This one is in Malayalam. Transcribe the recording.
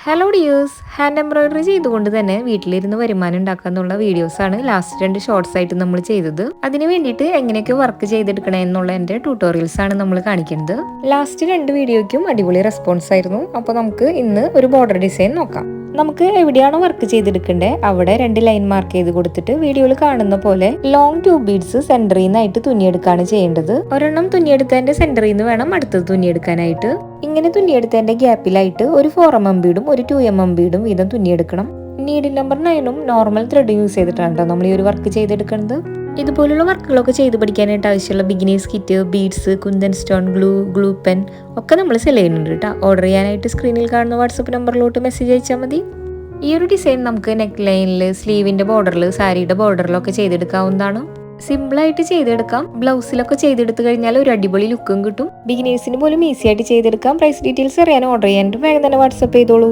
ഹലോ ഡിയേഴ്സ്, ഹാൻഡ് എംബ്രോയിഡറി ചെയ്തുകൊണ്ട് തന്നെ വീട്ടിലിരുന്ന് വരുമാനം ഉണ്ടാക്കാന്നുള്ള വീഡിയോസാണ് ലാസ്റ്റ് 2 ഷോർട്സ് ആയിട്ട് നമ്മൾ ചെയ്തത്. അതിന് വേണ്ടിയിട്ട് എങ്ങനെയൊക്കെ വർക്ക് ചെയ്തെടുക്കണേ എന്നുള്ള എൻ്റെ ട്യൂട്ടോറിയൽസ് ആണ് നമ്മൾ കാണിക്കുന്നത്. ലാസ്റ്റ് 2 വീഡിയോയ്ക്കും അടിപൊളി റെസ്പോൺസ് ആയിരുന്നു. അപ്പോൾ നമുക്ക് ഇന്ന് ഒരു ബോർഡർ ഡിസൈൻ നോക്കാം. നമുക്ക് എവിടെയാണോ വർക്ക് ചെയ്തെടുക്കേണ്ടത് അവിടെ 2 ലൈൻ മാർക്ക് ചെയ്ത് കൊടുത്തിട്ട് വീഡിയോയിൽ കാണുന്ന പോലെ ലോങ് ട്യൂബ് ബീഡ്സ് സെന്ററിൽ നിന്നായിട്ട് തുന്നിയെടുക്കാണ് ചെയ്യേണ്ടത്. ഒരെണ്ണം തുന്നിയെടുത്തതിന്റെ സെന്ററിൽ നിന്ന് വേണം അടുത്തത് തുന്നിയെടുക്കാനായിട്ട്. ഇങ്ങനെ തുന്നിയെടുത്തതിന്റെ ഗ്യാപ്പിലായിട്ട് ഒരു 4mm ബീഡും ഒരു 2mm ബീഡും വീതം തുന്നിയെടുക്കണം. നീഡിൽ നമ്പർ 9ഉം നോർമൽ ത്രെഡ് യൂസ് ചെയ്തിട്ടാണ് നമ്മൾ ഈ ഒരു വർക്ക് ചെയ്തെടുക്കുന്നത്. ഇതുപോലുള്ള വർക്കുകളൊക്കെ ചെയ്ത് പഠിക്കാനായിട്ട് ആവശ്യമുള്ള beginners kit, beads, kundan stone, glue pen ഒക്കെ നമ്മൾ സെല് ചെയ്യുന്നുണ്ട് കേട്ടോ. ഓർഡർ ചെയ്യാനായിട്ട് സ്ക്രീനിൽ കാണുന്ന വാട്സപ്പ് നമ്പറിലോട്ട് മെസ്സേജ് അയച്ചാൽ മതി. ഈ ഒരു ഡിസൈൻ നമുക്ക് നെക്ക് ലൈനിൽ, സ്ലീവിന്റെ ബോർഡറിൽ, സാരിയുടെ ബോർഡറിലൊക്കെ ചെയ്തെടുക്കാവുന്നതാണ്. സിമ്പിളായിട്ട് ചെയ്തെടുക്കാം. ബ്ലൗസിലൊക്കെ ചെയ്തെടുത്തു കഴിഞ്ഞാൽ ഒരു അടിപൊളി ലുക്കും കിട്ടും. ബിഗിനേഴ്സിന് പോലും ഈസി ആയിട്ട് ചെയ്തെടുക്കാം. പ്രൈസ് ഡീറ്റെയിൽസ് അറിയാൻ ഓർഡർ ചെയ്യാനായിട്ട് വേഗം തന്നെ വാട്സപ്പ് ചെയ്തോളൂ.